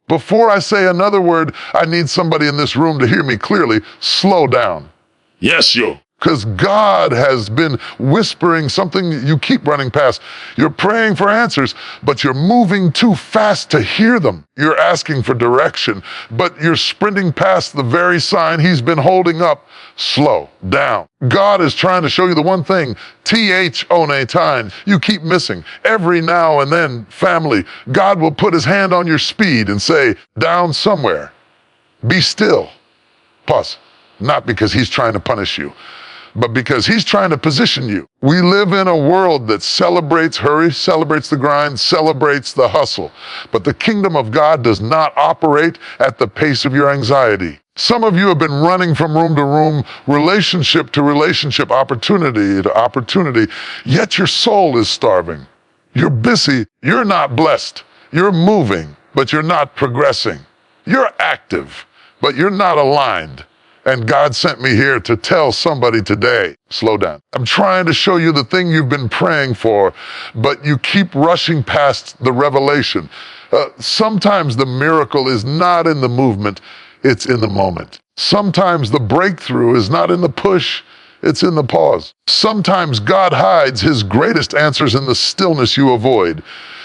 Before I say another word, I need somebody in this room to hear me clearly. Slow down. Yes, yo. Because God has been whispering something you keep running past. You're praying for answers, but you're moving too fast to hear them. You're asking for direction, but you're sprinting past the very sign He's been holding up. Slow down. God is trying to show you the one thing, time, you keep missing. Every now and then, family, God will put His hand on your speed and say, down somewhere. Be still. Pause. Not because He's trying to punish you, but because He's trying to position you. We live in a world that celebrates hurry, celebrates the grind, celebrates the hustle. But the kingdom of God does not operate at the pace of your anxiety. Some of you have been running from room to room, relationship to relationship, opportunity to opportunity, yet your soul is starving. You're busy, you're not blessed. You're moving, but you're not progressing. You're active, but you're not aligned. And God sent me here to tell somebody today, slow down. I'm trying to show you the thing you've been praying for, but you keep rushing past the revelation. Sometimes the miracle is not in the movement, it's in the moment. Sometimes the breakthrough is not in the push, it's in the pause. Sometimes God hides His greatest answers in the stillness you avoid.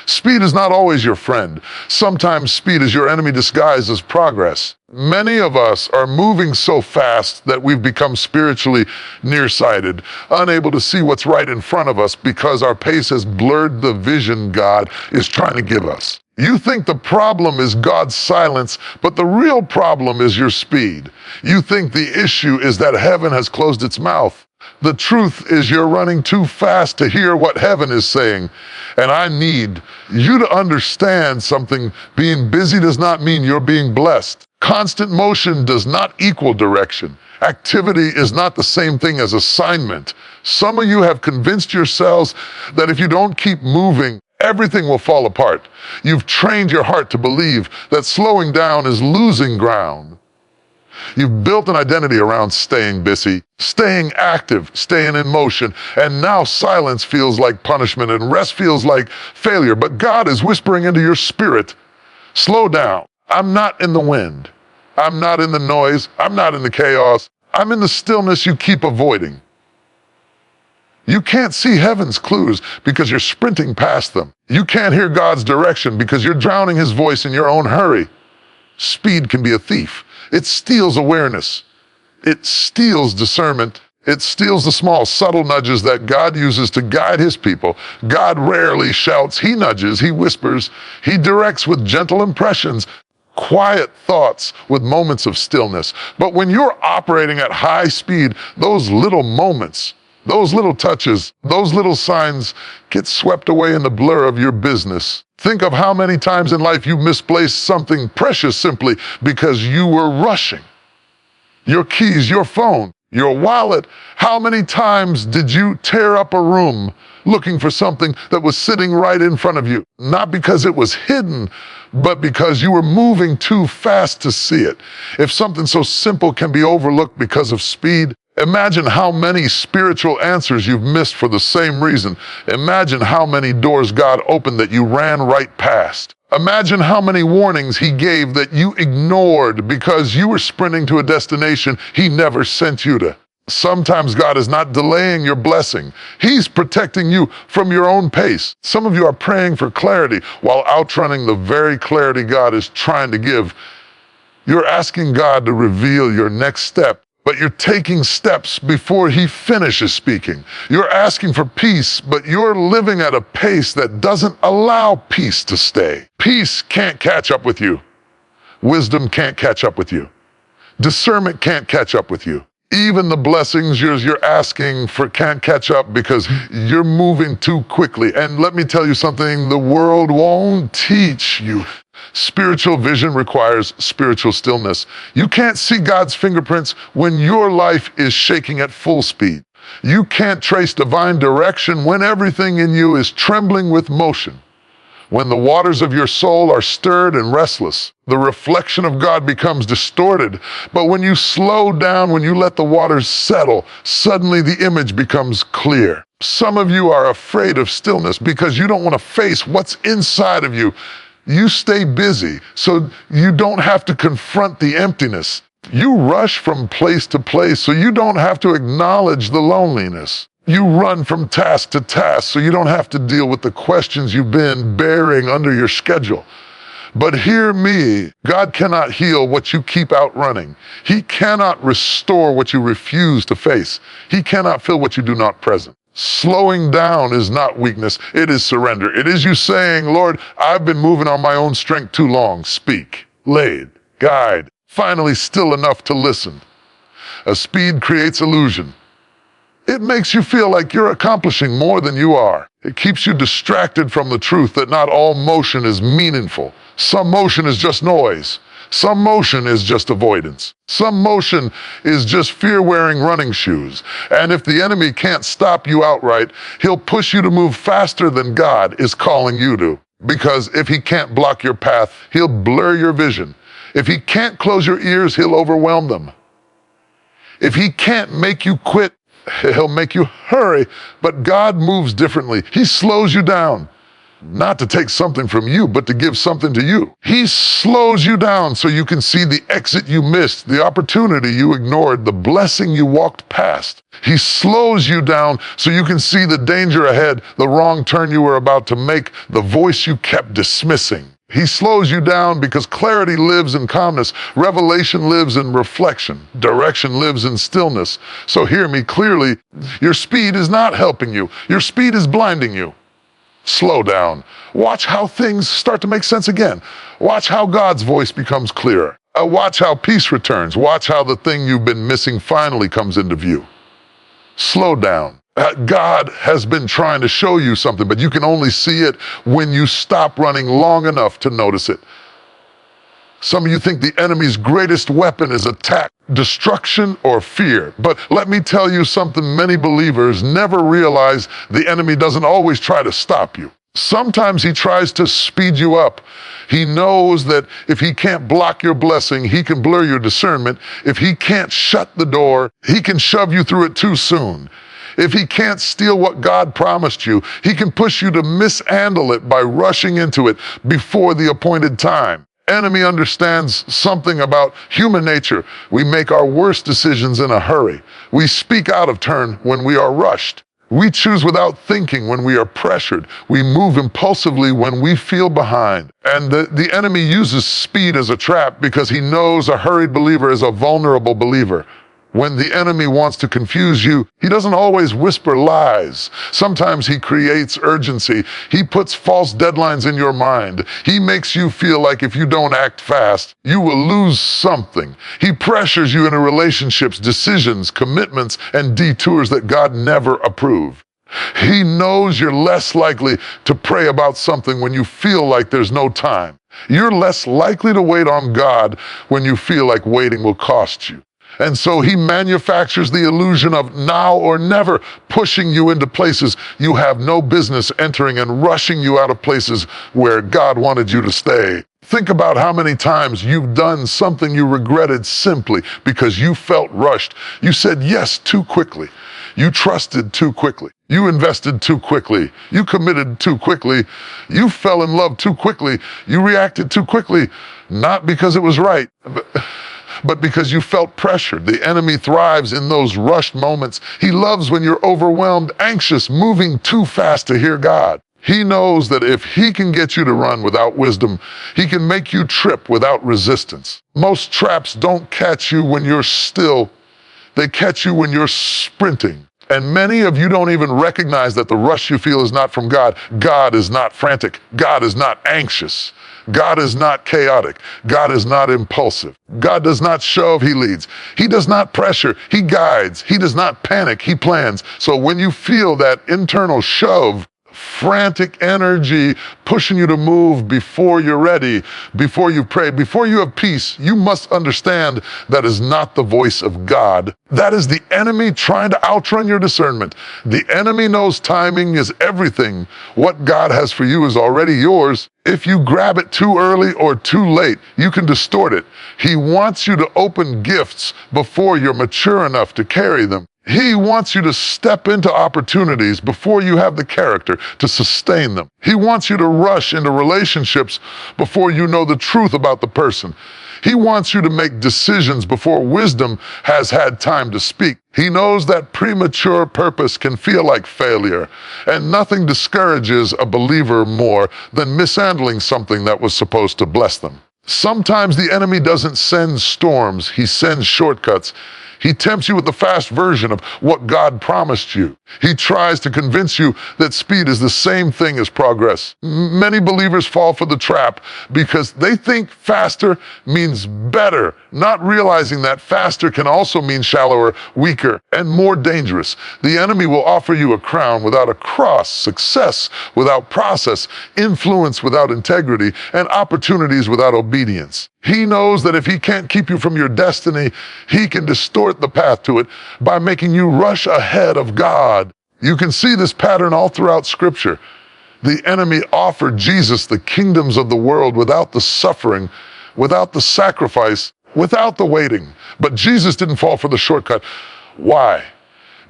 Speed is not always your friend. Sometimes speed is your enemy disguised as progress. Many of us are moving so fast that we've become spiritually nearsighted, unable to see what's right in front of us because our pace has blurred the vision God is trying to give us. You think the problem is God's silence, but the real problem is your speed. You think the issue is that heaven has closed its mouth. The truth is you're running too fast to hear what heaven is saying. And I need you to understand something. Being busy does not mean you're being blessed. Constant motion does not equal direction. Activity is not the same thing as assignment. Some of you have convinced yourselves that if you don't keep moving, everything will fall apart. You've trained your heart to believe that slowing down is losing ground. You've built an identity around staying busy, staying active, staying in motion, and now silence feels like punishment and rest feels like failure. But God is whispering into your spirit, slow down. I'm not in the wind. I'm not in the noise. I'm not in the chaos. I'm in the stillness you keep avoiding. You can't see heaven's clues because you're sprinting past them. You can't hear God's direction because you're drowning His voice in your own hurry. Speed can be a thief. It steals awareness. It steals discernment. It steals the small, subtle nudges that God uses to guide His people. God rarely shouts. He nudges. He whispers. He directs with gentle impressions, quiet thoughts with moments of stillness. But when you're operating at high speed, those little moments, those little touches, those little signs get swept away in the blur of your business. Think of how many times in life you misplaced something precious simply because you were rushing. Your keys, your phone, your wallet. How many times did you tear up a room looking for something that was sitting right in front of you? Not because it was hidden, but because you were moving too fast to see it. If something so simple can be overlooked because of speed, imagine how many spiritual answers you've missed for the same reason. Imagine how many doors God opened that you ran right past. Imagine how many warnings He gave that you ignored because you were sprinting to a destination He never sent you to. Sometimes God is not delaying your blessing. He's protecting you from your own pace. Some of you are praying for clarity while outrunning the very clarity God is trying to give. You're asking God to reveal your next step, but you're taking steps before He finishes speaking. You're asking for peace, but you're living at a pace that doesn't allow peace to stay. Peace can't catch up with you. Wisdom can't catch up with you. Discernment can't catch up with you. Even the blessings you're asking for can't catch up because you're moving too quickly. And let me tell you something, the world won't teach you. Spiritual vision requires spiritual stillness. You can't see God's fingerprints when your life is shaking at full speed. You can't trace divine direction when everything in you is trembling with motion. When the waters of your soul are stirred and restless, the reflection of God becomes distorted. But when you slow down, when you let the waters settle, suddenly the image becomes clear. Some of you are afraid of stillness because you don't want to face what's inside of you. You stay busy so you don't have to confront the emptiness. You rush from place to place so you don't have to acknowledge the loneliness. You run from task to task so you don't have to deal with the questions you've been bearing under your schedule. But hear me, God cannot heal what you keep outrunning. He cannot restore what you refuse to face. He cannot fill what you do not present. Slowing down is not weakness, it is surrender. It is you saying, Lord, I've been moving on my own strength too long. Speak, lead, guide, finally still enough to listen. A speed creates illusion. It makes you feel like you're accomplishing more than you are. It keeps you distracted from the truth that not all motion is meaningful. Some motion is just noise. Some motion is just avoidance. Some motion is just fear-wearing running shoes. And if the enemy can't stop you outright, he'll push you to move faster than God is calling you to. Because if he can't block your path, he'll blur your vision. If he can't close your ears, he'll overwhelm them. If he can't make you quit, he'll make you hurry. But God moves differently. He slows you down. Not to take something from you, but to give something to you. He slows you down so you can see the exit you missed, the opportunity you ignored, the blessing you walked past. He slows you down so you can see the danger ahead, the wrong turn you were about to make, the voice you kept dismissing. He slows you down because clarity lives in calmness, revelation lives in reflection, direction lives in stillness. So hear me clearly, your speed is not helping you. Your speed is blinding you. Slow down. Watch how things start to make sense again. Watch how God's voice becomes clearer. Watch how peace returns. Watch how the thing you've been missing finally comes into view. Slow down. God has been trying to show you something, but you can only see it when you stop running long enough to notice it. Some of you think the enemy's greatest weapon is attack, destruction, or fear. But let me tell you something many believers never realize: the enemy doesn't always try to stop you. Sometimes he tries to speed you up. He knows that if he can't block your blessing, he can blur your discernment. If he can't shut the door, he can shove you through it too soon. If he can't steal what God promised you, he can push you to mishandle it by rushing into it before the appointed time. Enemy understands something about human nature. We make our worst decisions in a hurry. We speak out of turn when we are rushed. We choose without thinking when we are pressured. We move impulsively when we feel behind. And the enemy uses speed as a trap because he knows a hurried believer is a vulnerable believer. When the enemy wants to confuse you, he doesn't always whisper lies. Sometimes he creates urgency. He puts false deadlines in your mind. He makes you feel like if you don't act fast, you will lose something. He pressures you into relationships, decisions, commitments, and detours that God never approved. He knows you're less likely to pray about something when you feel like there's no time. You're less likely to wait on God when you feel like waiting will cost you. And so he manufactures the illusion of now or never, pushing you into places you have no business entering and rushing you out of places where God wanted you to stay. Think about how many times you've done something you regretted simply because you felt rushed. You said yes too quickly. You trusted too quickly. You invested too quickly. You committed too quickly. You fell in love too quickly. You reacted too quickly, not because it was right, but because you felt pressured. The enemy thrives in those rushed moments. He loves when you're overwhelmed, anxious, moving too fast to hear God. He knows that if he can get you to run without wisdom, he can make you trip without resistance. Most traps don't catch you when you're still. They catch you when you're sprinting. And many of you don't even recognize that the rush you feel is not from God. God is not frantic. God is not anxious. God is not chaotic. God is not impulsive. God does not shove, he leads. He does not pressure, he guides. He does not panic, he plans. So when you feel that internal shove, frantic energy pushing you to move before you're ready, before you pray, before you have peace, you must understand that is not the voice of God. That is the enemy trying to outrun your discernment. The enemy knows timing is everything. What God has for you is already yours. If you grab it too early or too late, you can distort it. He wants you to open gifts before you're mature enough to carry them. He wants you to step into opportunities before you have the character to sustain them. He wants you to rush into relationships before you know the truth about the person. He wants you to make decisions before wisdom has had time to speak. He knows that premature purpose can feel like failure, and nothing discourages a believer more than mishandling something that was supposed to bless them. Sometimes the enemy doesn't send storms, he sends shortcuts. He tempts you with the fast version of what God promised you. He tries to convince you that speed is the same thing as progress. Many believers fall for the trap because they think faster means better, not realizing that faster can also mean shallower, weaker, and more dangerous. The enemy will offer you a crown without a cross, success without process, influence without integrity, and opportunities without obedience. He knows that if he can't keep you from your destiny, he can distort the path to it by making you rush ahead of God. You can see this pattern all throughout Scripture. The enemy offered Jesus the kingdoms of the world without the suffering, without the sacrifice, without the waiting. But Jesus didn't fall for the shortcut. Why?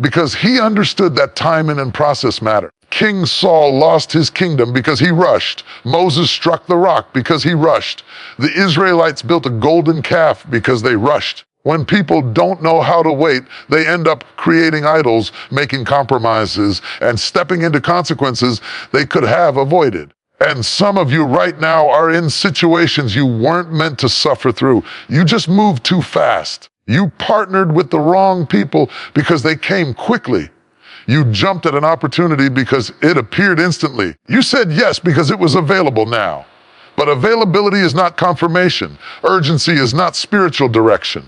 Because he understood that timing and process matter. King Saul lost his kingdom because he rushed. Moses struck the rock because he rushed. The Israelites built a golden calf because they rushed. When people don't know how to wait, they end up creating idols, making compromises, and stepping into consequences they could have avoided. And some of you right now are in situations you weren't meant to suffer through. You just moved too fast. You partnered with the wrong people because they came quickly. You jumped at an opportunity because it appeared instantly. You said yes because it was available now. But availability is not confirmation. Urgency is not spiritual direction.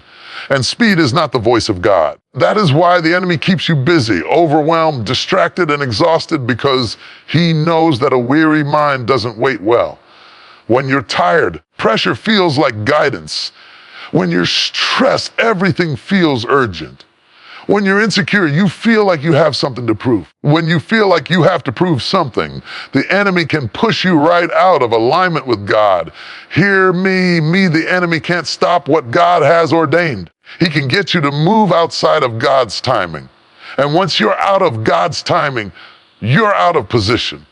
And speed is not the voice of God. That is why the enemy keeps you busy, overwhelmed, distracted, and exhausted, because he knows that a weary mind doesn't wait well. When you're tired, pressure feels like guidance. When you're stressed, everything feels urgent. When you're insecure, you feel like you have something to prove. When you feel like you have to prove something, the enemy can push you right out of alignment with God. Hear me, the enemy can't stop what God has ordained. He can get you to move outside of God's timing. And once you're out of God's timing, you're out of position.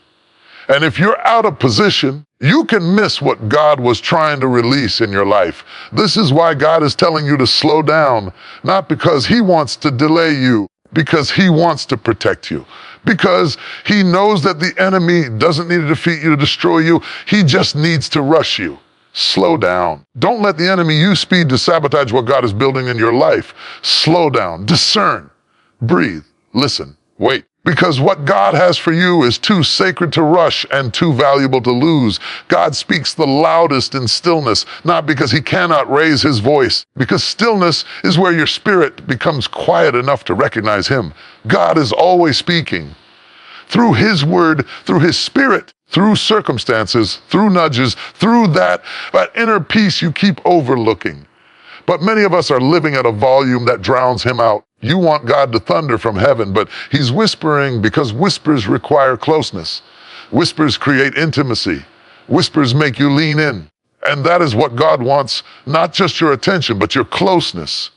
And if you're out of position, you can miss what God was trying to release in your life. This is why God is telling you to slow down, not because he wants to delay you, because he wants to protect you. Because he knows that the enemy doesn't need to defeat you to destroy you. He just needs to rush you. Slow down. Don't let the enemy use speed to sabotage what God is building in your life. Slow down, discern, breathe, listen, wait. Because what God has for you is too sacred to rush and too valuable to lose. God speaks the loudest in stillness, not because he cannot raise his voice, because stillness is where your spirit becomes quiet enough to recognize him. God is always speaking. Through his word, through his spirit, through circumstances, through nudges, through that inner peace you keep overlooking. But many of us are living at a volume that drowns him out. You want God to thunder from heaven, but he's whispering because whispers require closeness. Whispers create intimacy. Whispers make you lean in. And that is what God wants, not just your attention, but your closeness.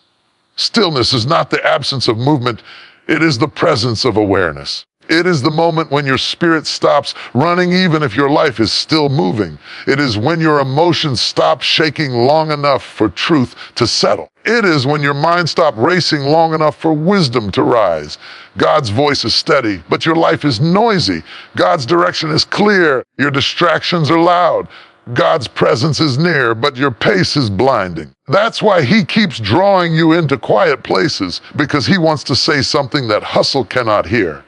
Stillness is not the absence of movement. It is the presence of awareness. It is the moment when your spirit stops running even if your life is still moving. It is when your emotions stop shaking long enough for truth to settle. It is when your mind stops racing long enough for wisdom to rise. God's voice is steady, but your life is noisy. God's direction is clear. Your distractions are loud. God's presence is near, but your pace is blinding. That's why he keeps drawing you into quiet places, because he wants to say something that hustle cannot hear.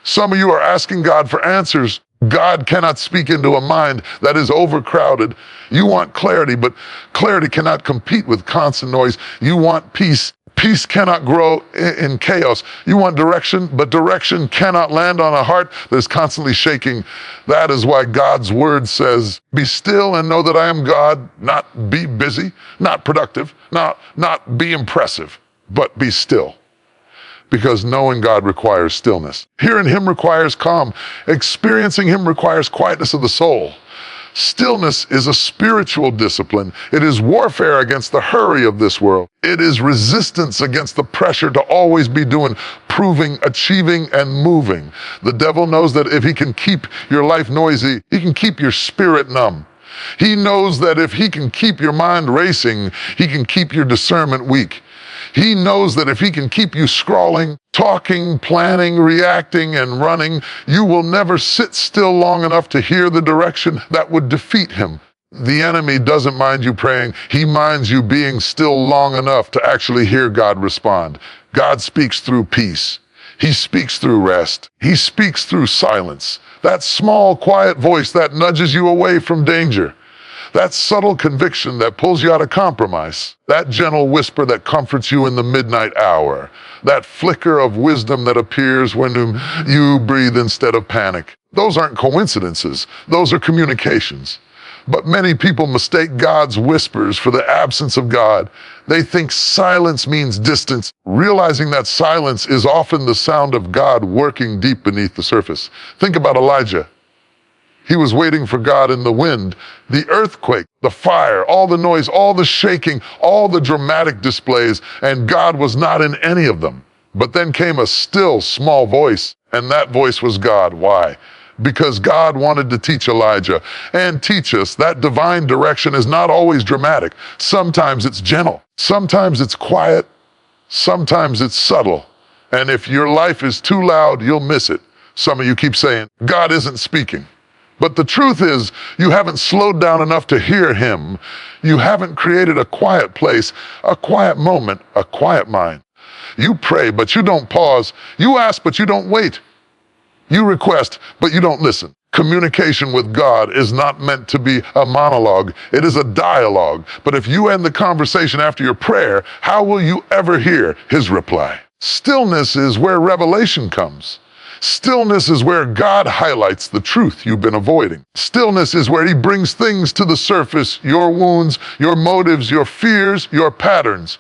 Some of you are asking God for answers. God cannot speak into a mind that is overcrowded. You want clarity, but clarity cannot compete with constant noise. You want peace. Peace cannot grow in chaos. You want direction, but direction cannot land on a heart that is constantly shaking. That is why God's word says, be still and know that I am God. Not be busy, not productive, not be impressive, but be still. Because knowing God requires stillness. Hearing him requires calm. Experiencing him requires quietness of the soul. Stillness is a spiritual discipline. It is warfare against the hurry of this world. It is resistance against the pressure to always be doing, proving, achieving, and moving. The devil knows that if he can keep your life noisy, he can keep your spirit numb. He knows that if he can keep your mind racing, he can keep your discernment weak. He knows that if he can keep you scrawling, talking, planning, reacting, and running, you will never sit still long enough to hear the direction that would defeat him. The enemy doesn't mind you praying. He minds you being still long enough to actually hear God respond. God speaks through peace. He speaks through rest. He speaks through silence. That small, quiet voice that nudges you away from danger. That subtle conviction that pulls you out of compromise. That gentle whisper that comforts you in the midnight hour. That flicker of wisdom that appears when you breathe instead of panic. Those aren't coincidences. Those are communications. But many people mistake God's whispers for the absence of God. They think silence means distance, realizing that silence is often the sound of God working deep beneath the surface. Think about Elijah. He was waiting for God in the wind, the earthquake, the fire, all the noise, all the shaking, all the dramatic displays, and God was not in any of them. But then came a still, small voice, and that voice was God. Why? Because God wanted to teach Elijah and teach us that divine direction is not always dramatic. Sometimes it's gentle. Sometimes it's quiet. Sometimes it's subtle. And if your life is too loud, you'll miss it. Some of you keep saying, God isn't speaking. But the truth is, you haven't slowed down enough to hear him. You haven't created a quiet place, a quiet moment, a quiet mind. You pray, but you don't pause. You ask, but you don't wait. You request, but you don't listen. Communication with God is not meant to be a monologue. It is a dialogue. But if you end the conversation after your prayer, how will you ever hear his reply? Stillness is where revelation comes. Stillness is where God highlights the truth you've been avoiding. Stillness is where he brings things to the surface, your wounds, your motives, your fears, your patterns.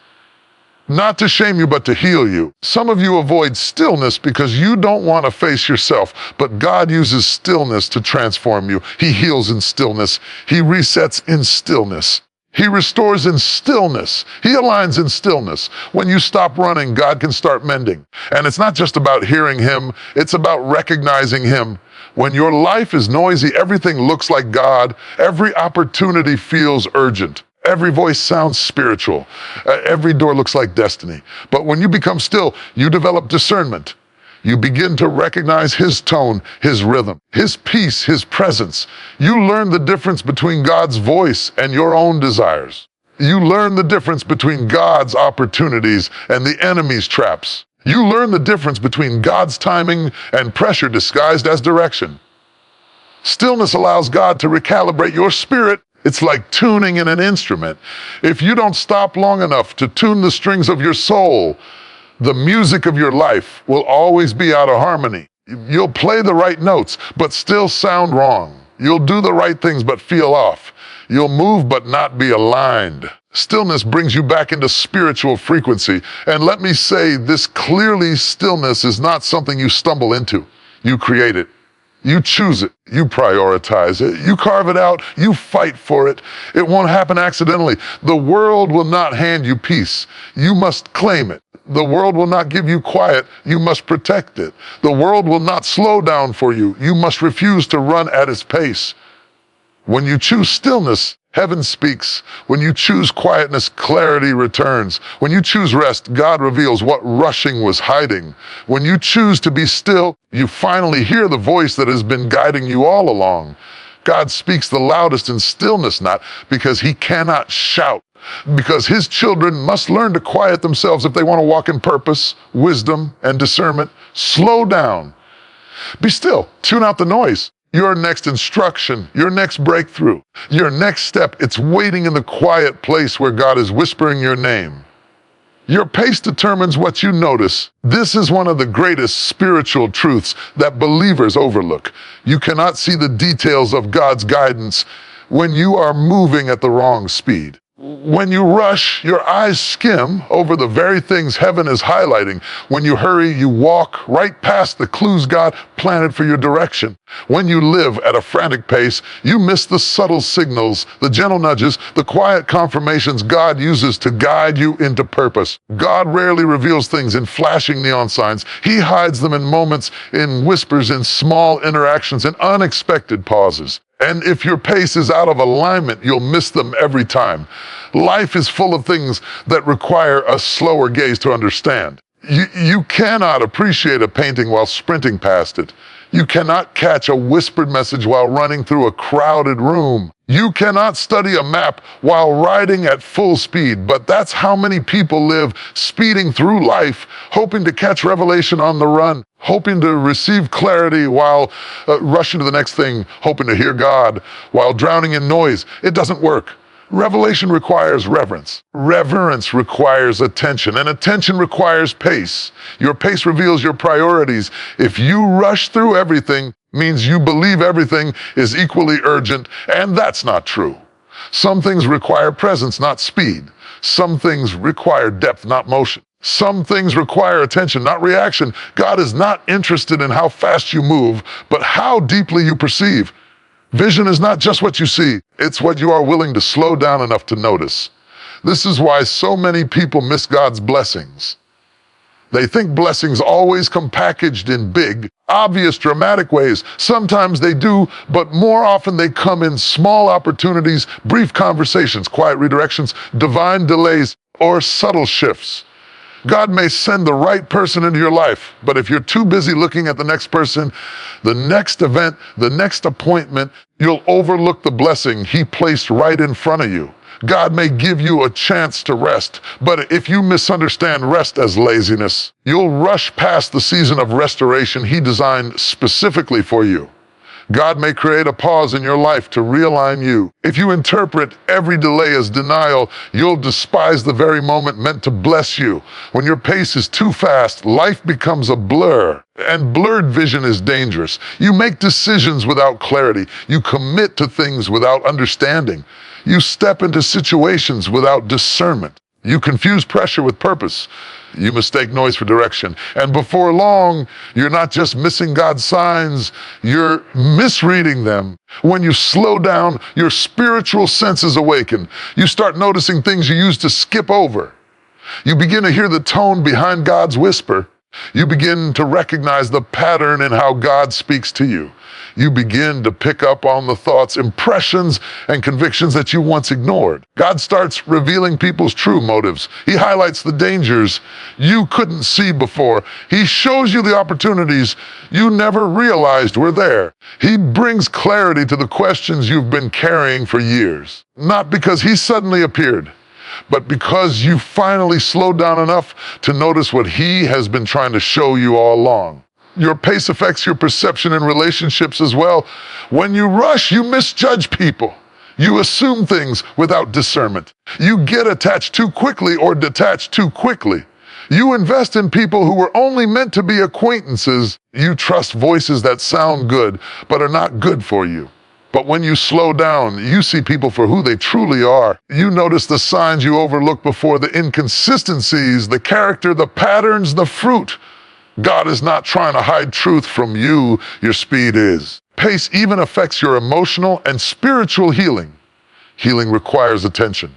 Not to shame you, but to heal you. Some of you avoid stillness because you don't want to face yourself, but God uses stillness to transform you. He heals in stillness. He resets in stillness. He restores in stillness. He aligns in stillness. When you stop running, God can start mending. And it's not just about hearing him, it's about recognizing him. When your life is noisy, everything looks like God. Every opportunity feels urgent. Every voice sounds spiritual. Every door looks like destiny. But when you become still, you develop discernment. You begin to recognize his tone, his rhythm, his peace, his presence. You learn the difference between God's voice and your own desires. You learn the difference between God's opportunities and the enemy's traps. You learn the difference between God's timing and pressure disguised as direction. Stillness allows God to recalibrate your spirit. It's like tuning in an instrument. If you don't stop long enough to tune the strings of your soul, the music of your life will always be out of harmony. You'll play the right notes, but still sound wrong. You'll do the right things, but feel off. You'll move, but not be aligned. Stillness brings you back into spiritual frequency. And let me say this clearly, stillness is not something you stumble into. You create it. You choose it. You prioritize it. You carve it out. You fight for it. It won't happen accidentally. The world will not hand you peace. You must claim it. The world will not give you quiet. You must protect it. The world will not slow down for you. You must refuse to run at its pace. When you choose stillness, heaven speaks. When you choose quietness, clarity returns. When you choose rest, God reveals what rushing was hiding. When you choose to be still, you finally hear the voice that has been guiding you all along. God speaks the loudest in stillness, not because he cannot shout, because his children must learn to quiet themselves if they want to walk in purpose, wisdom, and discernment. Slow down. Be still. Tune out the noise. Your next instruction, your next breakthrough, your next step, it's waiting in the quiet place where God is whispering your name. Your pace determines what you notice. This is one of the greatest spiritual truths that believers overlook. You cannot see the details of God's guidance when you are moving at the wrong speed. When you rush, your eyes skim over the very things heaven is highlighting. When you hurry, you walk right past the clues God planted for your direction. When you live at a frantic pace, you miss the subtle signals, the gentle nudges, the quiet confirmations God uses to guide you into purpose. God rarely reveals things in flashing neon signs. He hides them in moments, in whispers, in small interactions, in unexpected pauses. And if your pace is out of alignment, you'll miss them every time. Life is full of things that require a slower gaze to understand. You cannot appreciate a painting while sprinting past it. You cannot catch a whispered message while running through a crowded room. You cannot study a map while riding at full speed, but that's how many people live, speeding through life, hoping to catch revelation on the run, hoping to receive clarity while rushing to the next thing, hoping to hear God while drowning in noise. It doesn't work. Revelation requires reverence. Reverence requires attention, and attention requires pace. Your pace reveals your priorities. If you rush through everything, means you believe everything is equally urgent, and that's not true. Some things require presence, not speed. Some things require depth, not motion. Some things require attention, not reaction. God is not interested in how fast you move, but how deeply you perceive. Vision is not just what you see, it's what you are willing to slow down enough to notice. This is why so many people miss God's blessings. They think blessings always come packaged in big, obvious, dramatic ways. Sometimes they do, but more often they come in small opportunities, brief conversations, quiet redirections, divine delays, or subtle shifts. God may send the right person into your life, but if you're too busy looking at the next person, the next event, the next appointment, you'll overlook the blessing He placed right in front of you. God may give you a chance to rest, but if you misunderstand rest as laziness, you'll rush past the season of restoration He designed specifically for you. God may create a pause in your life to realign you. If you interpret every delay as denial, you'll despise the very moment meant to bless you. When your pace is too fast, life becomes a blur, and blurred vision is dangerous. You make decisions without clarity. You commit to things without understanding. You step into situations without discernment. You confuse pressure with purpose. You mistake noise for direction. And before long, you're not just missing God's signs, you're misreading them. When you slow down, your spiritual senses awaken. You start noticing things you used to skip over. You begin to hear the tone behind God's whisper. You begin to recognize the pattern in how God speaks to you. You begin to pick up on the thoughts, impressions, and convictions that you once ignored. God starts revealing people's true motives. He highlights the dangers you couldn't see before. He shows you the opportunities you never realized were there. He brings clarity to the questions you've been carrying for years. Not because He suddenly appeared, but because you finally slowed down enough to notice what He has been trying to show you all along. Your pace affects your perception in relationships as well. When you rush, you misjudge people. You assume things without discernment. You get attached too quickly or detached too quickly. You invest in people who were only meant to be acquaintances. You trust voices that sound good, but are not good for you. But when you slow down, you see people for who they truly are. You notice the signs you overlooked before, the inconsistencies, the character, the patterns, the fruit. God is not trying to hide truth from you, your speed is. Pace even affects your emotional and spiritual healing. Healing requires attention.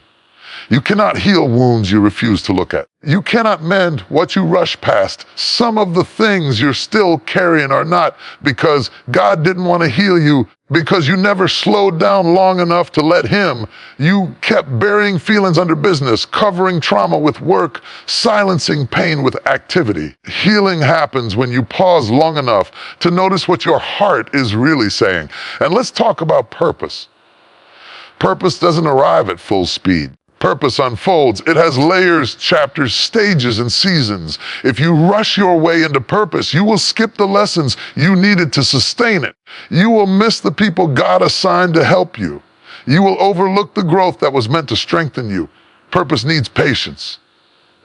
You cannot heal wounds you refuse to look at. You cannot mend what you rush past. Some of the things you're still carrying are not because God didn't want to heal you, because you never slowed down long enough to let Him. You kept burying feelings under business, covering trauma with work, silencing pain with activity. Healing happens when you pause long enough to notice what your heart is really saying. And let's talk about purpose. Purpose doesn't arrive at full speed. Purpose unfolds. It has layers, chapters, stages, and seasons. If you rush your way into purpose, you will skip the lessons you needed to sustain it. You will miss the people God assigned to help you. You will overlook the growth that was meant to strengthen you. Purpose needs patience.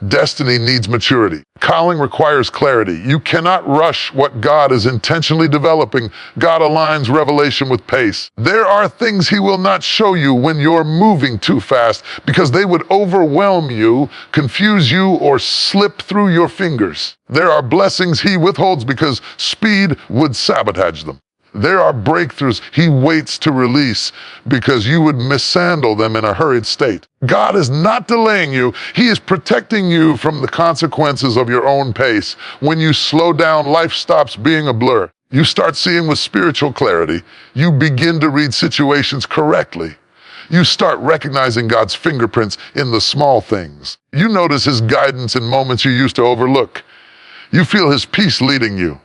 Destiny needs maturity. Calling requires clarity. You cannot rush what God is intentionally developing. God aligns revelation with pace. There are things He will not show you when you're moving too fast because they would overwhelm you, confuse you, or slip through your fingers. There are blessings He withholds because speed would sabotage them. There are breakthroughs He waits to release because you would mishandle them in a hurried state. God is not delaying you. He is protecting you from the consequences of your own pace. When you slow down, life stops being a blur. You start seeing with spiritual clarity. You begin to read situations correctly. You start recognizing God's fingerprints in the small things. You notice His guidance in moments you used to overlook. You feel His peace leading you.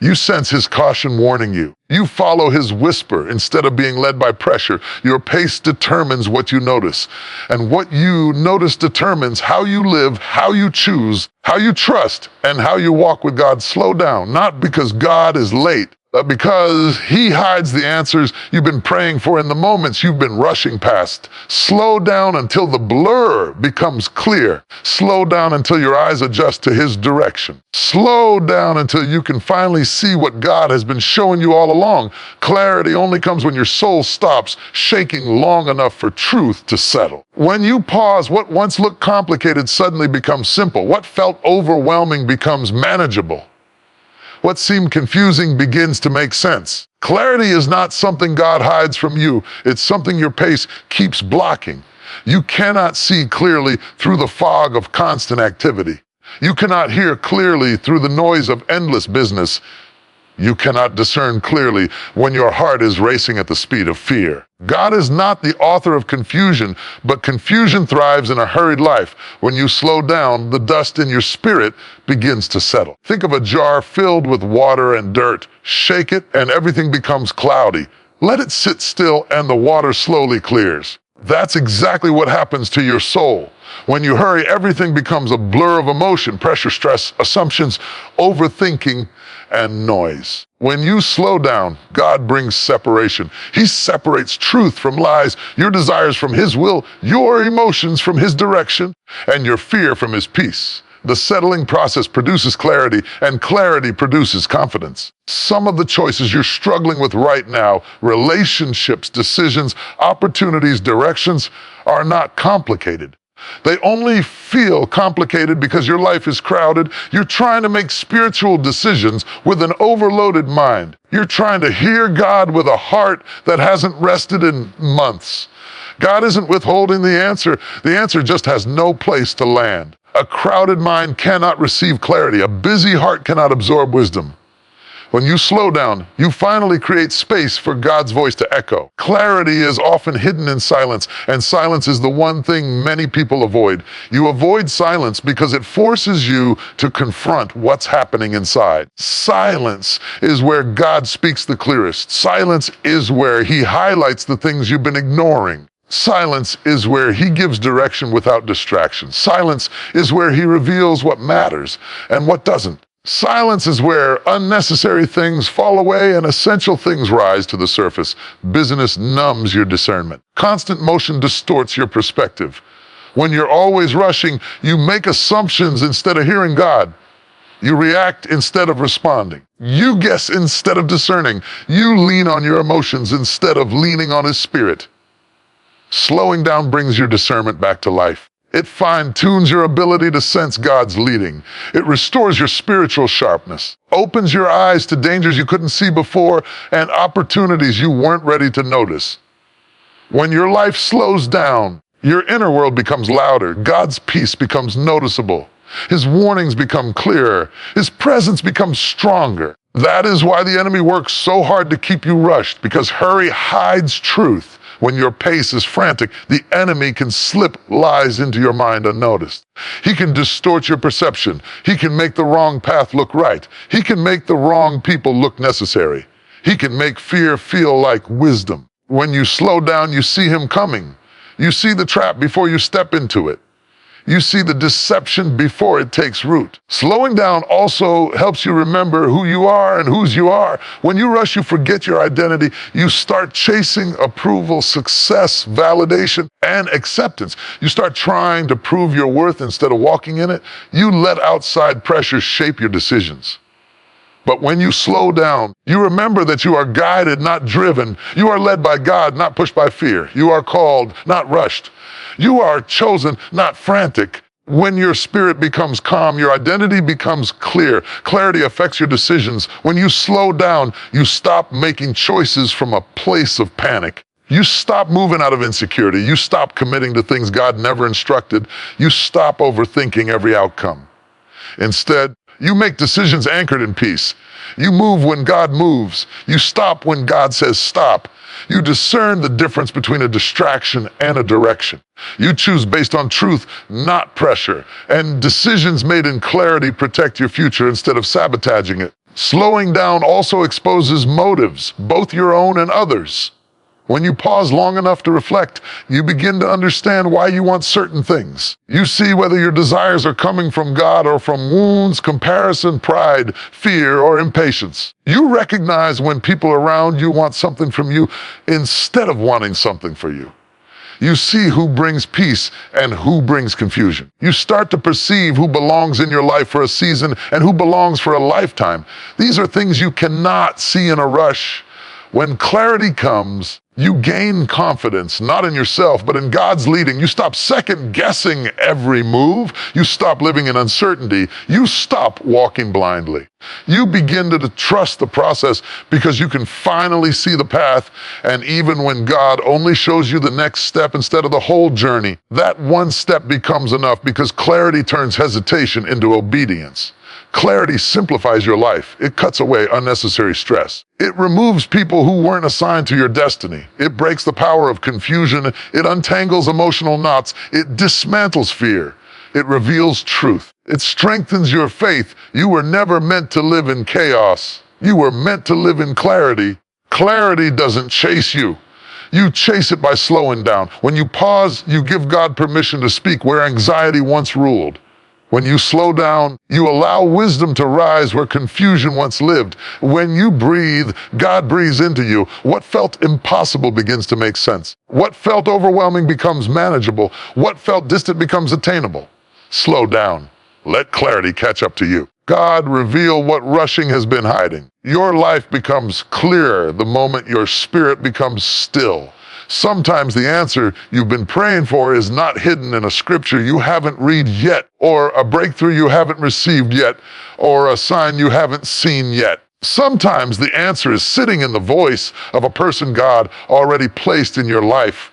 You sense His caution warning you. You follow His whisper instead of being led by pressure. Your pace determines what you notice. And what you notice determines how you live, how you choose, how you trust, and how you walk with God. Slow down, not because God is late, but because He hides the answers you've been praying for in the moments you've been rushing past. Slow down until the blur becomes clear. Slow down until your eyes adjust to His direction. Slow down until you can finally see what God has been showing you all along. Clarity only comes when your soul stops shaking long enough for truth to settle. When you pause, what once looked complicated suddenly becomes simple. What felt overwhelming becomes manageable. What seemed confusing begins to make sense. Clarity is not something God hides from you. It's something your pace keeps blocking. You cannot see clearly through the fog of constant activity. You cannot hear clearly through the noise of endless business. You cannot discern clearly when your heart is racing at the speed of fear. God is not the author of confusion, but confusion thrives in a hurried life. When you slow down, the dust in your spirit begins to settle. Think of a jar filled with water and dirt. Shake it and everything becomes cloudy. Let it sit still and the water slowly clears. That's exactly what happens to your soul. When you hurry, everything becomes a blur of emotion, pressure, stress, assumptions, overthinking, and noise. When you slow down, God brings separation. He separates truth from lies, your desires from His will, your emotions from His direction, and your fear from His peace. The settling process produces clarity, and clarity produces confidence. Some of the choices you're struggling with right now, relationships, decisions, opportunities, directions, are not complicated. They only feel complicated because your life is crowded. You're trying to make spiritual decisions with an overloaded mind. You're trying to hear God with a heart that hasn't rested in months. God isn't withholding the answer. The answer just has no place to land. A crowded mind cannot receive clarity. A busy heart cannot absorb wisdom. When you slow down, you finally create space for God's voice to echo. Clarity is often hidden in silence, and silence is the one thing many people avoid. You avoid silence because it forces you to confront what's happening inside. Silence is where God speaks the clearest. Silence is where He highlights the things you've been ignoring. Silence is where He gives direction without distraction. Silence is where He reveals what matters and what doesn't. Silence is where unnecessary things fall away and essential things rise to the surface. Busyness numbs your discernment. Constant motion distorts your perspective. When you're always rushing, you make assumptions instead of hearing God. You react instead of responding. You guess instead of discerning. You lean on your emotions instead of leaning on His Spirit. Slowing down brings your discernment back to life. It fine-tunes your ability to sense God's leading. It restores your spiritual sharpness, opens your eyes to dangers you couldn't see before and opportunities you weren't ready to notice. When your life slows down, your inner world becomes louder. God's peace becomes noticeable. His warnings become clearer. His presence becomes stronger. That is why the enemy works so hard to keep you rushed, because hurry hides truth. When your pace is frantic, the enemy can slip lies into your mind unnoticed. He can distort your perception. He can make the wrong path look right. He can make the wrong people look necessary. He can make fear feel like wisdom. When you slow down, you see him coming. You see the trap before you step into it. You see the deception before it takes root. Slowing down also helps you remember who you are and whose you are. When you rush, you forget your identity. You start chasing approval, success, validation, and acceptance. You start trying to prove your worth instead of walking in it. You let outside pressures shape your decisions. But when you slow down, you remember that you are guided, not driven. You are led by God, not pushed by fear. You are called, not rushed. You are chosen, not frantic. When your spirit becomes calm, your identity becomes clear. Clarity affects your decisions. When you slow down, you stop making choices from a place of panic. You stop moving out of insecurity. You stop committing to things God never instructed. You stop overthinking every outcome. Instead, you make decisions anchored in peace. You move when God moves. You stop when God says stop. You discern the difference between a distraction and a direction. You choose based on truth, not pressure. And decisions made in clarity protect your future instead of sabotaging it. Slowing down also exposes motives, both your own and others. When you pause long enough to reflect, you begin to understand why you want certain things. You see whether your desires are coming from God or from wounds, comparison, pride, fear, or impatience. You recognize when people around you want something from you instead of wanting something for you. You see who brings peace and who brings confusion. You start to perceive who belongs in your life for a season and who belongs for a lifetime. These are things you cannot see in a rush. When clarity comes, you gain confidence, not in yourself, but in God's leading. You stop second-guessing every move. You stop living in uncertainty. You stop walking blindly. You begin to trust the process because you can finally see the path. And even when God only shows you the next step instead of the whole journey, that one step becomes enough because clarity turns hesitation into obedience. Clarity simplifies your life. It cuts away unnecessary stress. It removes people who weren't assigned to your destiny. It breaks the power of confusion. It untangles emotional knots. It dismantles fear. It reveals truth. It strengthens your faith. You were never meant to live in chaos. You were meant to live in clarity. Clarity doesn't chase you. You chase it by slowing down. When you pause, you give God permission to speak where anxiety once ruled. When you slow down, you allow wisdom to rise where confusion once lived. When you breathe, God breathes into you. What felt impossible begins to make sense. What felt overwhelming becomes manageable. What felt distant becomes attainable. Slow down. Let clarity catch up to you. God, reveal what rushing has been hiding. Your life becomes clearer the moment your spirit becomes still. Sometimes the answer you've been praying for is not hidden in a scripture you haven't read yet, or a breakthrough you haven't received yet, or a sign you haven't seen yet. Sometimes the answer is sitting in the voice of a person God already placed in your life.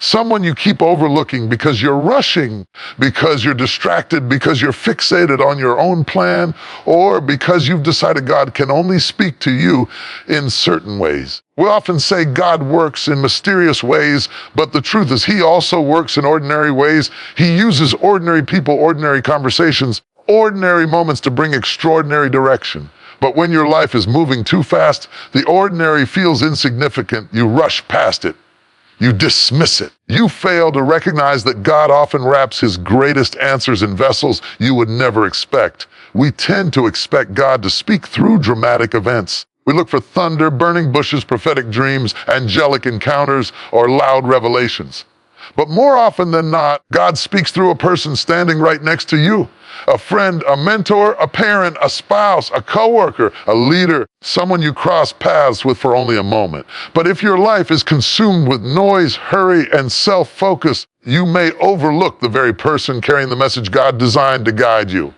Someone you keep overlooking because you're rushing, because you're distracted, because you're fixated on your own plan, or because you've decided God can only speak to you in certain ways. We often say God works in mysterious ways, but the truth is He also works in ordinary ways. He uses ordinary people, ordinary conversations, ordinary moments to bring extraordinary direction. But when your life is moving too fast, the ordinary feels insignificant. You rush past it. You dismiss it. You fail to recognize that God often wraps His greatest answers in vessels you would never expect. We tend to expect God to speak through dramatic events. We look for thunder, burning bushes, prophetic dreams, angelic encounters, or loud revelations. But more often than not, God speaks through a person standing right next to you. A friend, a mentor, a parent, a spouse, a coworker, a leader, someone you cross paths with for only a moment. But if your life is consumed with noise, hurry, and self-focus, you may overlook the very person carrying the message God designed to guide you.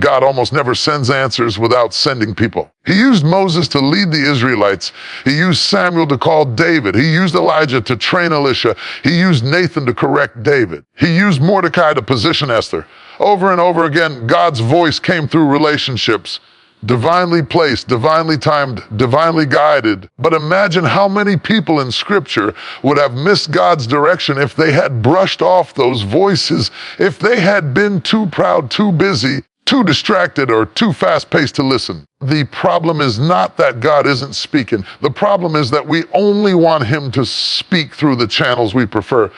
God almost never sends answers without sending people. He used Moses to lead the Israelites. He used Samuel to call David. He used Elijah to train Elisha. He used Nathan to correct David. He used Mordecai to position Esther. Over and over again, God's voice came through relationships. Divinely placed, divinely timed, divinely guided. But imagine how many people in Scripture would have missed God's direction if they had brushed off those voices, if they had been too proud, too busy, too distracted, or too fast-paced to listen. The problem is not that God isn't speaking. The problem is that we only want Him to speak through the channels we prefer.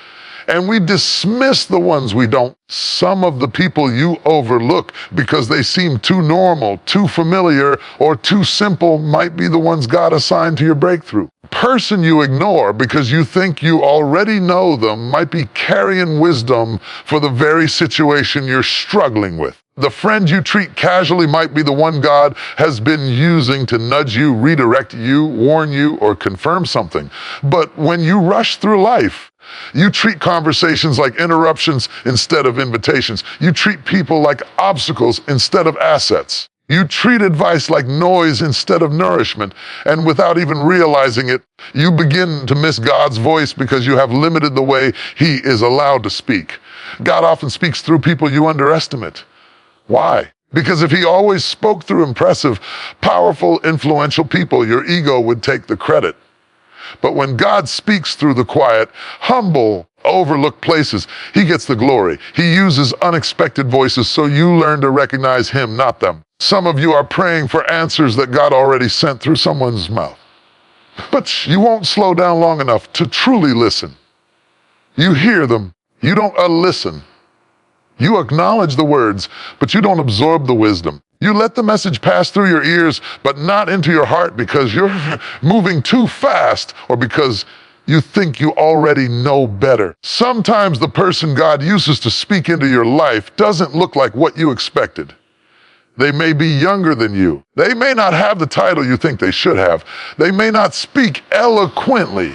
And we dismiss the ones we don't. Some of the people you overlook because they seem too normal, too familiar, or too simple might be the ones God assigned to your breakthrough. Person you ignore because you think you already know them might be carrying wisdom for the very situation you're struggling with. The friend you treat casually might be the one God has been using to nudge you, redirect you, warn you, or confirm something. But when you rush through life, you treat conversations like interruptions instead of invitations. You treat people like obstacles instead of assets. You treat advice like noise instead of nourishment, and without even realizing it, you begin to miss God's voice because you have limited the way He is allowed to speak. God often speaks through people you underestimate. Why? Because if He always spoke through impressive, powerful, influential people, your ego would take the credit. But when God speaks through the quiet, humble, overlooked places, He gets the glory. He uses unexpected voices so you learn to recognize Him, not them. Some of you are praying for answers that God already sent through someone's mouth. But you won't slow down long enough to truly listen. You hear them, you don't listen. You acknowledge the words, but you don't absorb the wisdom. You let the message pass through your ears, but not into your heart because you're moving too fast or because you think you already know better. Sometimes the person God uses to speak into your life doesn't look like what you expected. They may be younger than you. They may not have the title you think they should have. They may not speak eloquently.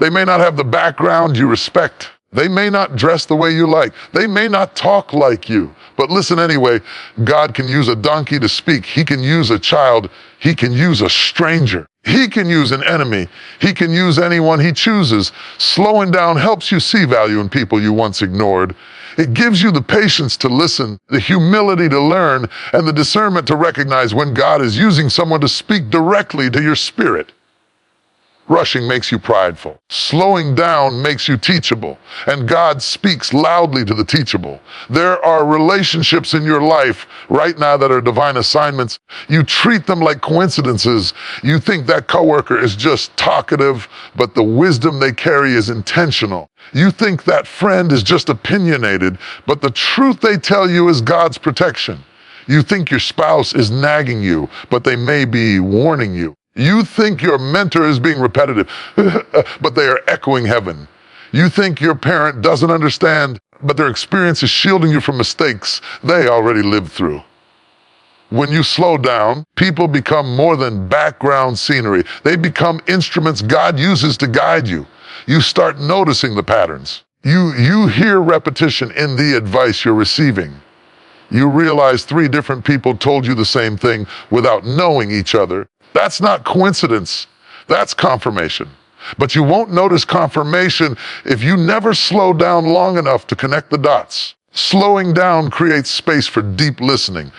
They may not have the background you respect. They may not dress the way you like. They may not talk like you. But listen anyway, God can use a donkey to speak. He can use a child. He can use a stranger. He can use an enemy. He can use anyone He chooses. Slowing down helps you see value in people you once ignored. It gives you the patience to listen, the humility to learn, and the discernment to recognize when God is using someone to speak directly to your spirit. Rushing makes you prideful. Slowing down makes you teachable. And God speaks loudly to the teachable. There are relationships in your life right now that are divine assignments. You treat them like coincidences. You think that coworker is just talkative, but the wisdom they carry is intentional. You think that friend is just opinionated, but the truth they tell you is God's protection. You think your spouse is nagging you, but they may be warning you. You think your mentor is being repetitive, but they are echoing heaven. You think your parent doesn't understand, but their experience is shielding you from mistakes they already lived through. When you slow down, people become more than background scenery. They become instruments God uses to guide you. You start noticing the patterns. You hear repetition in the advice you're receiving. You realize 3 different people told you the same thing without knowing each other. That's not coincidence. That's confirmation. But you won't notice confirmation if you never slow down long enough to connect the dots. Slowing down creates space for deep listening.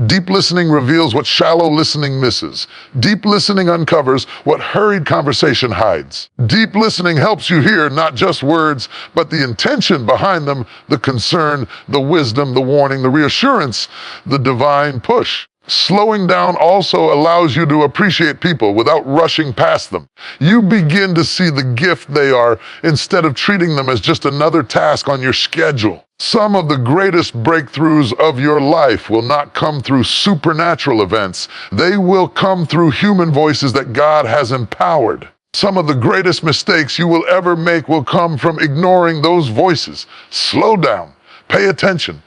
Deep listening reveals what shallow listening misses. Deep listening uncovers what hurried conversation hides. Deep listening helps you hear not just words, but the intention behind them, the concern, the wisdom, the warning, the reassurance, the divine push. Slowing down also allows you to appreciate people without rushing past them. You begin to see the gift they are instead of treating them as just another task on your schedule. Some of the greatest breakthroughs of your life will not come through supernatural events. They will come through human voices that God has empowered. Some of the greatest mistakes you will ever make will come from ignoring those voices. Slow down. Pay attention.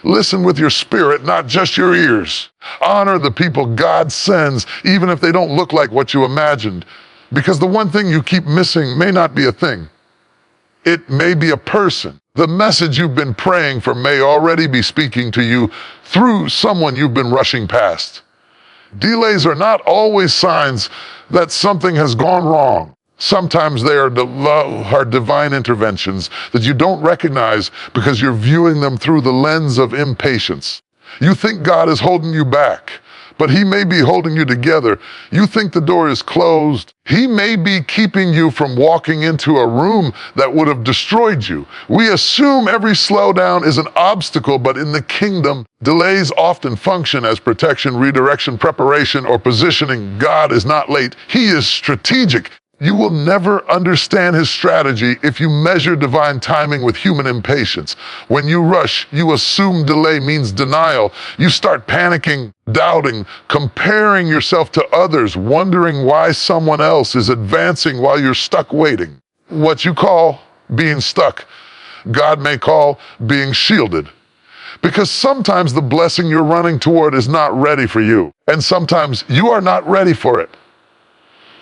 Listen with your spirit, not just your ears. Honor the people God sends, even if they don't look like what you imagined. Because the one thing you keep missing may not be a thing. It may be a person. The message you've been praying for may already be speaking to you through someone you've been rushing past. Delays are not always signs that something has gone wrong. Sometimes they are divine interventions that you don't recognize because you're viewing them through the lens of impatience. You think God is holding you back, but He may be holding you together. You think the door is closed. He may be keeping you from walking into a room that would have destroyed you. We assume every slowdown is an obstacle, but in the kingdom, delays often function as protection, redirection, preparation, or positioning. God is not late. He is strategic. You will never understand his strategy if you measure divine timing with human impatience. When you rush, you assume delay means denial. You start panicking, doubting, comparing yourself to others, wondering why someone else is advancing while you're stuck waiting. What you call being stuck, God may call being shielded. Because sometimes the blessing you're running toward is not ready for you, and sometimes you are not ready for it.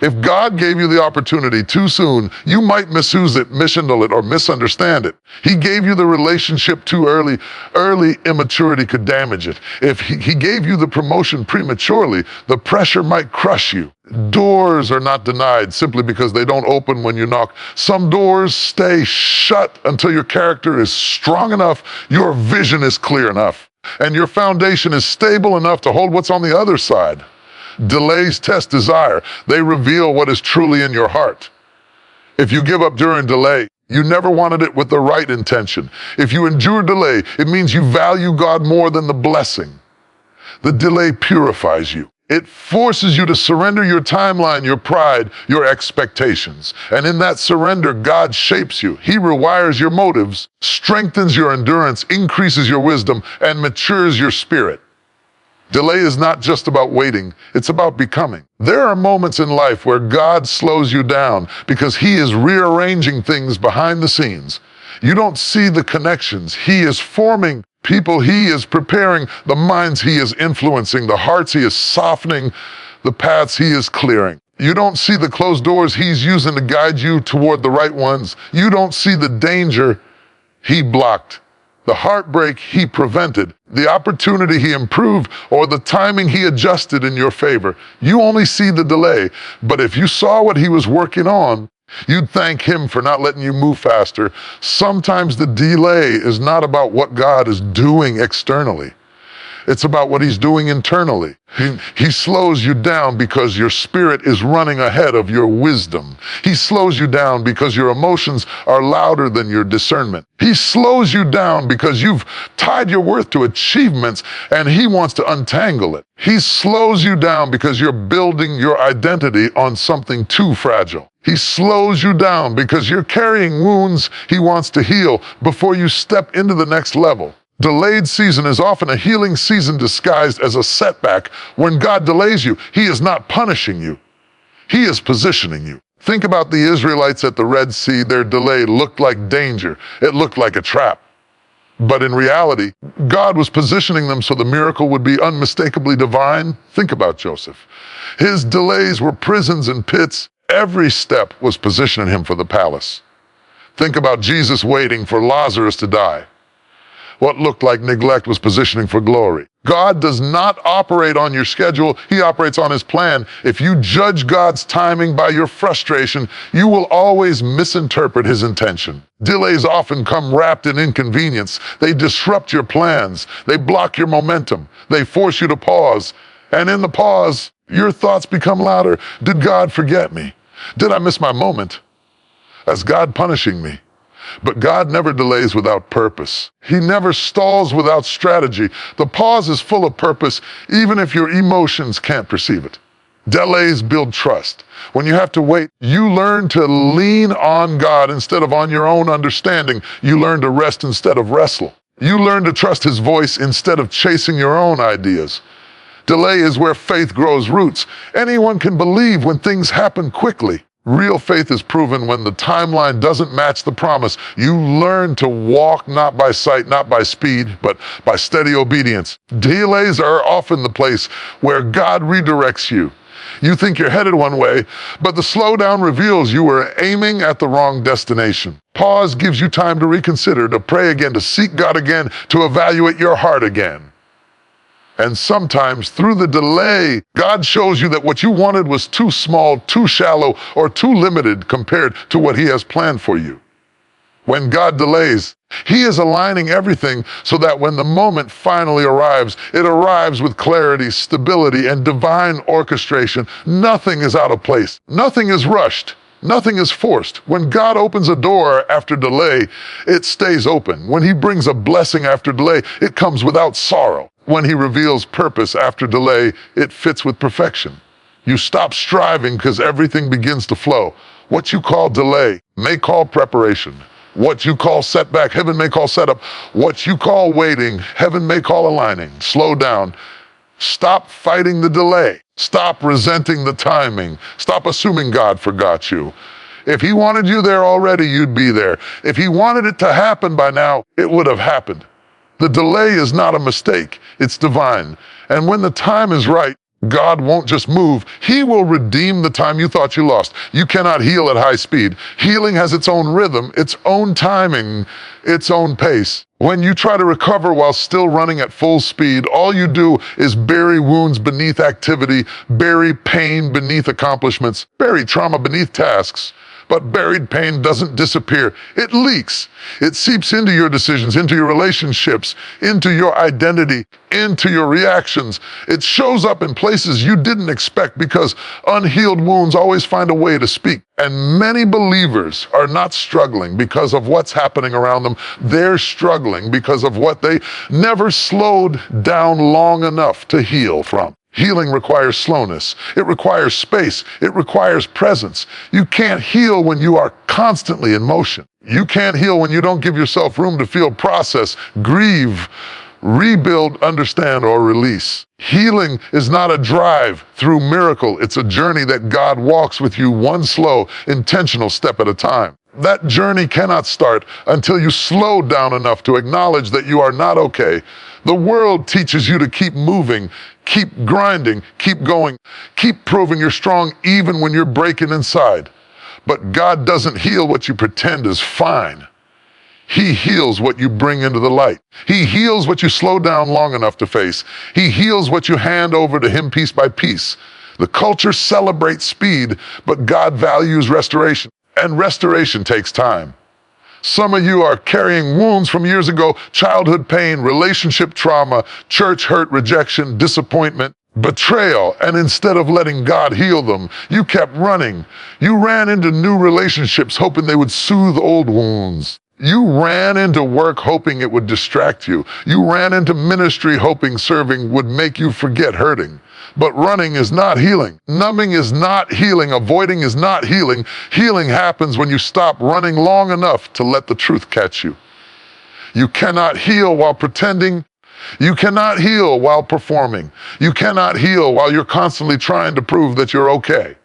If God gave you the opportunity too soon, you might misuse it, mishandle it, or misunderstand it. He gave you the relationship too early. Early immaturity could damage it. If he gave you the promotion prematurely, the pressure might crush you. Doors are not denied simply because they don't open when you knock. Some doors stay shut until your character is strong enough, your vision is clear enough, and your foundation is stable enough to hold what's on the other side. Delays test desire. They reveal what is truly in your heart. If you give up during delay, you never wanted it with the right intention. If you endure delay, it means you value God more than the blessing. The delay purifies you. It forces you to surrender your timeline, your pride, your expectations. And in that surrender, God shapes you. He rewires your motives, strengthens your endurance, increases your wisdom, and matures your spirit. Delay is not just about waiting, it's about becoming. There are moments in life where God slows you down because he is rearranging things behind the scenes. You don't see the connections. He is forming people, he is preparing the minds he is influencing, the hearts he is softening, the paths he is clearing. You don't see the closed doors he's using to guide you toward the right ones. You don't see the danger he blocked, the heartbreak he prevented, the opportunity he improved, or the timing he adjusted in your favor. You only see the delay, but if you saw what he was working on, you'd thank him for not letting you move faster. Sometimes the delay is not about what God is doing externally. It's about what he's doing internally. He slows you down because your spirit is running ahead of your wisdom. He slows you down because your emotions are louder than your discernment. He slows you down because you've tied your worth to achievements and he wants to untangle it. He slows you down because you're building your identity on something too fragile. He slows you down because you're carrying wounds he wants to heal before you step into the next level. Delayed season is often a healing season disguised as a setback. When God delays you, he is not punishing you. He is positioning you. Think about the Israelites at the Red Sea. Their delay looked like danger. It looked like a trap. But in reality, God was positioning them so the miracle would be unmistakably divine. Think about Joseph. His delays were prisons and pits. Every step was positioning him for the palace. Think about Jesus waiting for Lazarus to die. What looked like neglect was positioning for glory. God does not operate on your schedule, he operates on his plan. If you judge God's timing by your frustration, you will always misinterpret his intention. Delays often come wrapped in inconvenience. They disrupt your plans. They block your momentum. They force you to pause. And in the pause, your thoughts become louder. Did God forget me? Did I miss my moment? Is God punishing me? But God never delays without purpose. He never stalls without strategy. The pause is full of purpose, even if your emotions can't perceive it. Delays build trust. When you have to wait, you learn to lean on God instead of on your own understanding. You learn to rest instead of wrestle. You learn to trust his voice instead of chasing your own ideas. Delay is where faith grows roots. Anyone can believe when things happen quickly. Real faith is proven when the timeline doesn't match the promise. You learn to walk not by sight, not by speed, but by steady obedience. Delays are often the place where God redirects you. You think you're headed one way, but the slowdown reveals you were aiming at the wrong destination. Pause gives you time to reconsider, to pray again, to seek God again, to evaluate your heart again. And sometimes through the delay, God shows you that what you wanted was too small, too shallow, or too limited compared to what he has planned for you. When God delays, he is aligning everything so that when the moment finally arrives, it arrives with clarity, stability, and divine orchestration. Nothing is out of place. Nothing is rushed. Nothing is forced. When God opens a door after delay, it stays open. When he brings a blessing after delay, it comes without sorrow. When he reveals purpose after delay, it fits with perfection. You stop striving because everything begins to flow. What you call delay may call preparation. What you call setback, heaven may call setup. What you call waiting, heaven may call aligning. Slow down. Stop fighting the delay. Stop resenting the timing. Stop assuming God forgot you. If he wanted you there already, you'd be there. If he wanted it to happen by now, it would have happened. The delay is not a mistake, it's divine. And when the time is right, God won't just move, he will redeem the time you thought you lost. You cannot heal at high speed. Healing has its own rhythm, its own timing, its own pace. When you try to recover while still running at full speed, all you do is bury wounds beneath activity, bury pain beneath accomplishments, bury trauma beneath tasks. But buried pain doesn't disappear. It leaks. It seeps into your decisions, into your relationships, into your identity, into your reactions. It shows up in places you didn't expect because unhealed wounds always find a way to speak. And many believers are not struggling because of what's happening around them. They're struggling because of what they never slowed down long enough to heal from. Healing requires slowness. It requires space. It requires presence. You can't heal when you are constantly in motion. You can't heal when you don't give yourself room to feel, process, grieve, rebuild, understand, or release. Healing is not a drive through miracle. It's a journey that God walks with you one slow, intentional step at a time. That journey cannot start until you slow down enough to acknowledge that you are not okay. The world teaches you to keep moving, keep grinding, keep going, keep proving you're strong even when you're breaking inside. But God doesn't heal what you pretend is fine. He heals what you bring into the light. He heals what you slow down long enough to face. He heals what you hand over to him piece by piece. The culture celebrates speed, but God values restoration. And restoration takes time. Some of you are carrying wounds from years ago, childhood pain, relationship trauma, church hurt, rejection, disappointment, betrayal. And instead of letting God heal them, you kept running. You ran into new relationships hoping they would soothe old wounds. You ran into work hoping it would distract you. You ran into ministry hoping serving would make you forget hurting. But running is not healing. Numbing is not healing. Avoiding is not healing. Healing happens when you stop running long enough to let the truth catch you. You cannot heal while pretending. You cannot heal while performing. You cannot heal while you're constantly trying to prove that you're okay.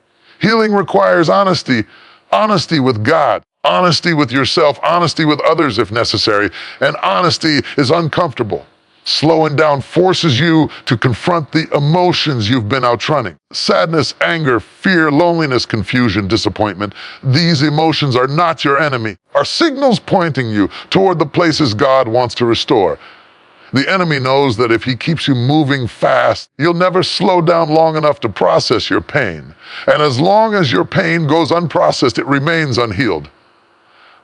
Healing requires honesty. Honesty with God. Honesty with yourself. Honesty with others if necessary. And honesty is uncomfortable. Slowing down forces you to confront the emotions you've been outrunning. Sadness, anger, fear, loneliness, confusion, disappointment. These emotions are not your enemy, are signals pointing you toward the places God wants to restore. The enemy knows that if he keeps you moving fast, you'll never slow down long enough to process your pain. And as long as your pain goes unprocessed, it remains unhealed.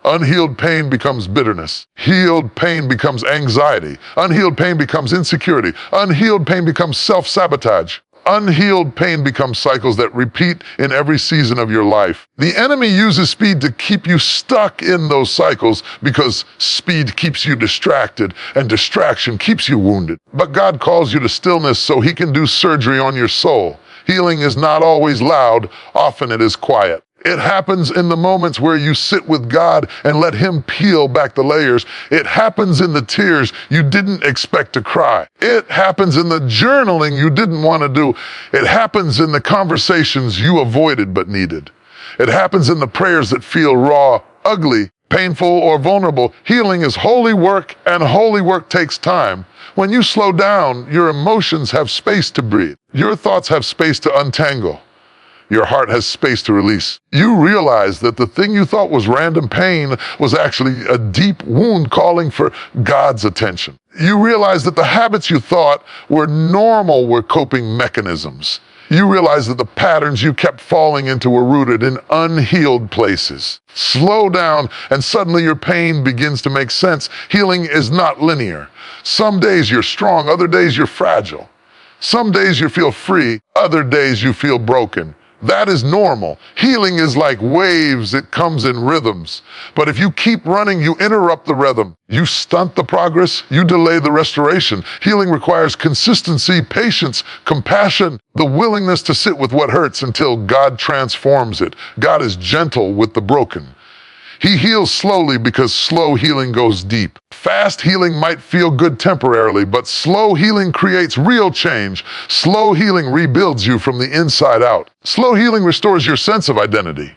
Unhealed pain becomes bitterness. Healed pain becomes anxiety. Unhealed pain becomes insecurity. Unhealed pain becomes self-sabotage. Unhealed pain becomes cycles that repeat in every season of your life. The enemy uses speed to keep you stuck in those cycles because speed keeps you distracted and distraction keeps you wounded. But God calls you to stillness so he can do surgery on your soul. Healing is not always loud, often it is quiet. It happens in the moments where you sit with God and let him peel back the layers. It happens in the tears you didn't expect to cry. It happens in the journaling you didn't want to do. It happens in the conversations you avoided but needed. It happens in the prayers that feel raw, ugly, painful, or vulnerable. Healing is holy work, and holy work takes time. When you slow down, your emotions have space to breathe. Your thoughts have space to untangle. Your heart has space to release. You realize that the thing you thought was random pain was actually a deep wound calling for God's attention. You realize that the habits you thought were normal were coping mechanisms. You realize that the patterns you kept falling into were rooted in unhealed places. Slow down, and suddenly your pain begins to make sense. Healing is not linear. Some days you're strong, other days you're fragile. Some days you feel free, other days you feel broken. That is normal. Healing is like waves, it comes in rhythms. But if you keep running, you interrupt the rhythm. You stunt the progress, you delay the restoration. Healing requires consistency, patience, compassion, the willingness to sit with what hurts until God transforms it. God is gentle with the broken. He heals slowly because slow healing goes deep. Fast healing might feel good temporarily, but slow healing creates real change. Slow healing rebuilds you from the inside out. Slow healing restores your sense of identity.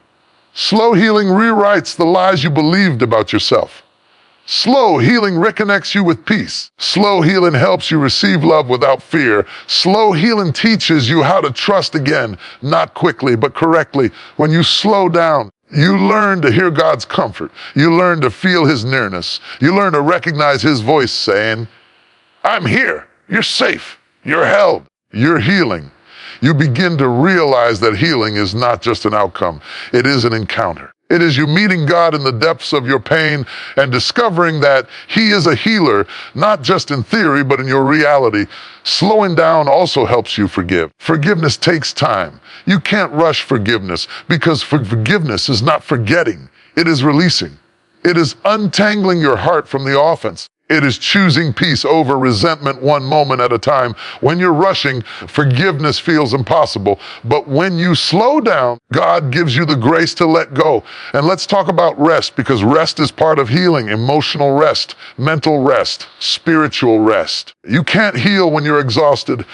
Slow healing rewrites the lies you believed about yourself. Slow healing reconnects you with peace. Slow healing helps you receive love without fear. Slow healing teaches you how to trust again, not quickly, but correctly. When you slow down, you learn to hear God's comfort. You learn to feel His nearness. You learn to recognize His voice saying, I'm here. You're safe. You're held. You're healing. You begin to realize that healing is not just an outcome. It is an encounter. It is you meeting God in the depths of your pain and discovering that He is a healer, not just in theory, but in your reality. Slowing down also helps you forgive. Forgiveness takes time. You can't rush forgiveness because forgiveness is not forgetting. It is releasing. It is untangling your heart from the offense. It is choosing peace over resentment one moment at a time. When you're rushing, forgiveness feels impossible. But when you slow down, God gives you the grace to let go. And let's talk about rest, because rest is part of healing. Emotional rest, mental rest, spiritual rest. You can't heal when you're exhausted.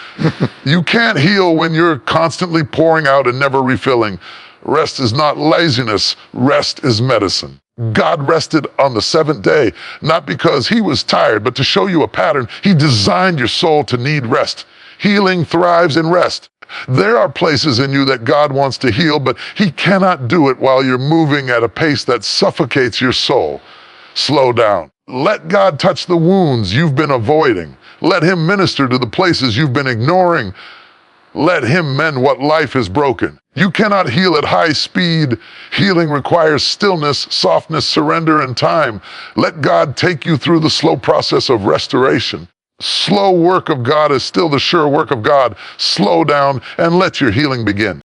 You can't heal when you're constantly pouring out and never refilling. Rest is not laziness. Rest is medicine. God rested on the seventh day, not because He was tired, but to show you a pattern. He designed your soul to need rest. Healing thrives in rest. There are places in you that God wants to heal, but He cannot do it while you're moving at a pace that suffocates your soul. Slow down. Let God touch the wounds you've been avoiding. Let Him minister to the places you've been ignoring. Let Him mend what life has broken. You cannot heal at high speed. Healing requires stillness, softness, surrender, and time. Let God take you through the slow process of restoration. Slow work of God is still the sure work of God. Slow down and let your healing begin.